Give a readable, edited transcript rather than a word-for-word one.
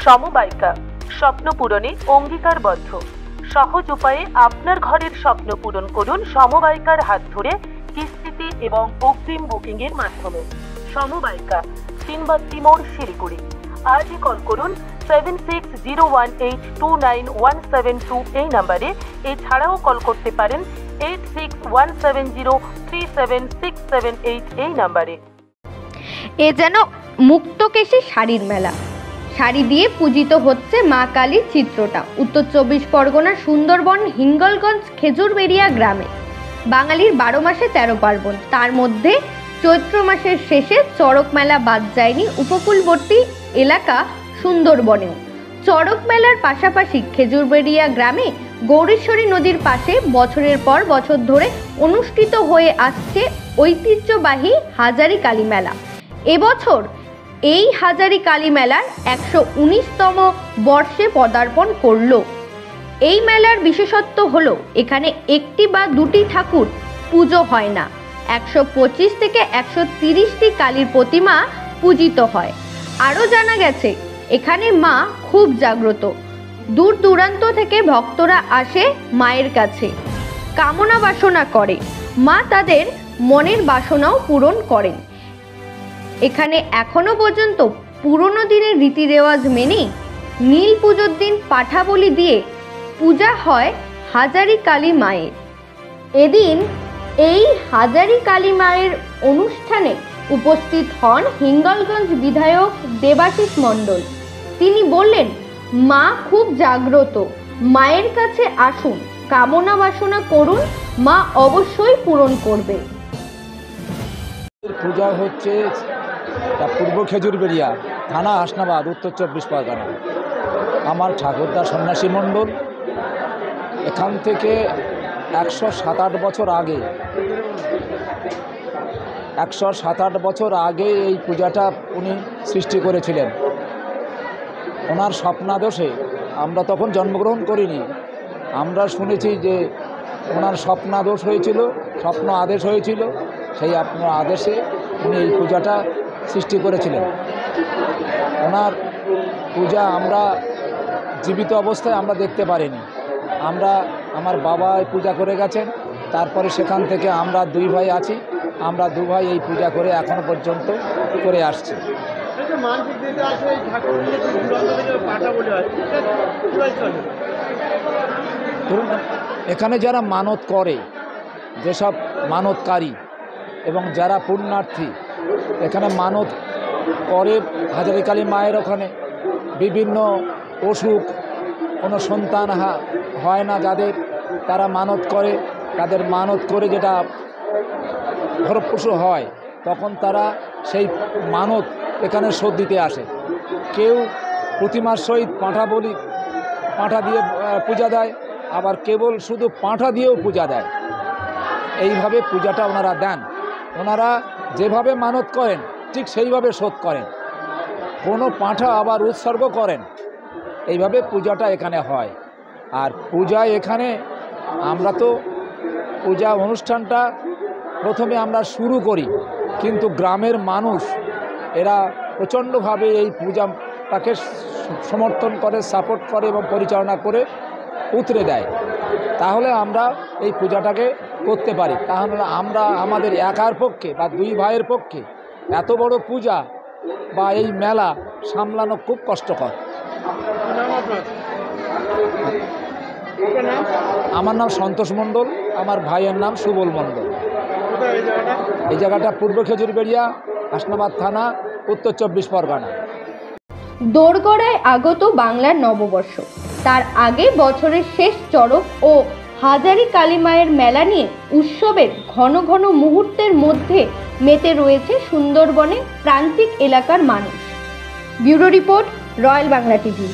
সমবায়িকা স্বপ্ন পূরণে অঙ্গীকারবদ্ধ। সহজ উপায়ে আপনার ঘরের স্বপ্ন পূরণ করুন সমবায়িকার হাত ধরে কিস্তিতে এবং অগ্রিম বুকিং এর মাধ্যমে। সমবায়িকা, তিনবাত্তি মোড়, শিলিগুড়ি। আজই কল করুন 7601829172 এই নাম্বারে। এছাড়াও কল করতে পারেন 8617037678 এই নাম্বারে। এ যেন মুক্তকেশী শাড়ির মেলা। শাড়ি দিয়ে পূজিত হচ্ছে মা কালীর চিত্রটা উত্তর 24 পরগনার সুন্দরবন হিঙ্গলগঞ্জ খেজুরবেড়িয়া গ্রামে। বাঙালির 12 মাসে 13 পার্বণ, তার মধ্যে চৈত্র মাসের শেষে চড়ক মেলা বাদ যায়নি উপকূলবর্তী এলাকা সুন্দরবনেও। চড়ক মেলার পাশাপাশি খেজুরবেড়িয়া গ্রামে গৌরেশ্বরী নদীর পাশে বছরের পর বছর ধরে অনুষ্ঠিত হয়ে আসছে ঐতিহ্যবাহী হাজারী কালী মেলা। এবছর এই হাজারী কালী মেলার 119তম বর্ষে পদার্পণ করল। এই মেলার বিশেষত্ব হলো এখানে একটি বা দুটি ঠাকুর পুজো হয় না, 125 থেকে 130টি কালীর প্রতিমা পূজিত হয়। আরও জানা গেছে এখানে মা খুব জাগ্রত। দূর দূরান্ত থেকে ভক্তরা আসে মায়ের কাছে, কামনা বাসনা করে। মা তাদের মনের বাসনাও পূরণ করেন। এখানে এখনো পর্যন্ত পুরনো দিনের রীতি রেওয়াজ মেনে নীল পুজোর দিন পাঠা বলি দিয়ে পূজা হয় হাজারী কালী মায়ের। এদিন এই হাজারী কালী মায়ের অনুষ্ঠানে উপস্থিত হন হিঙ্গলগঞ্জ বিধায়ক দেবাশিস মণ্ডল। তিনি বললেন, মা খুব জাগ্রত, মায়ের কাছে আসুন, কামনা বাসনা করুন, মা অবশ্যই পূরণ করবে। পূজা হচ্ছে পূর্ব খেজুরবেড়িয়া, থানা হাসনাবাদ, উত্তর 24 পরগনা। আমার ঠাকুরদা সন্ন্যাসী মণ্ডল এখান থেকে 107-8 বছর আগে 107-8 বছর আগে এই পূজাটা উনি সৃষ্টি করেছিলেন। ওনার স্বপ্নাদেশে আমরা তখন জন্মগ্রহণ করিনি, আমরা শুনেছি যে ওনার স্বপ্নাদেশ হয়েছিল, স্বপ্ন আদেশ হয়েছিল, সেই আপনার আদেশে উনি এই পূজাটা সৃষ্টি করেছিলেন। ওনার পূজা আমরা জীবিত অবস্থায় আমরা দেখতে পারিনি। আমার বাবা পূজা করে গেছেন, তারপরে সেখান থেকে আমরা 2 ভাই আছি, আমরা 2 ভাই এই পূজা করে এখনো পর্যন্ত করে আসছি। ধরুন এখানে যারা মানত করে, যেসব মানতকারী এবং যারা পুণ্যার্থী এখানে মানত করে হাজারী কালী মায়ের ওখানে বিভিন্ন অসুখ, কোনো সন্তান হয় না যাদের, তারা মানত করে, তাদের মানত করে যেটা ফলপ্রসূ হয় তখন তারা সেই মানত এখানে শোধ দিতে আসে। কেউ প্রতিমার সহিত পাঁঠা দিয়ে পূজা দেয়, আবার কেবল শুধু পাঁঠা দিয়েও পূজা দেয়। এইভাবে পূজাটা ওনারা দেন। ওনারা যেভাবে মানত করেন ঠিক সেইভাবে শোধ করেন, কোনো পাঁঠা আবার উৎসর্গ করেন। এইভাবে পূজাটা এখানে হয়। আর পূজা এখানে আমরা তো পূজা অনুষ্ঠানটা প্রথমে আমরা শুরু করি, কিন্তু গ্রামের মানুষ এরা প্রচণ্ডভাবে এই পূজাটাকে সমর্থন করে, সাপোর্ট করে এবং পরিচালনা করে উতরে দেয়। তাহলে আমরা এই পূজাটাকে করতে পারি। তাহলে আমরা আমাদের একার পক্ষে বা 2 ভাইয়ের পক্ষে এত বড় পূজা বা এই মেলা সামলানো খুব কষ্টকর। আমার নাম সন্তোষ মণ্ডল, আমার ভাইয়ের নাম সুবল মণ্ডল। এই জায়গাটা পূর্ব খেজুরবেড়িয়া, হাসনাবাদ থানা, উত্তর 24 পরগনা। দোরগড়ায় আগত বাংলার নববর্ষ, তার আগে বছরের শেষ চড়ক ও হাজারী কালী মায়ের মেলা নিয়ে উৎসবের ঘন ঘন মুহূর্তের মধ্যে মেতে রয়েছে সুন্দরবনের প্রান্তিক এলাকার মানুষ। Bureau report, royal Bangla TV.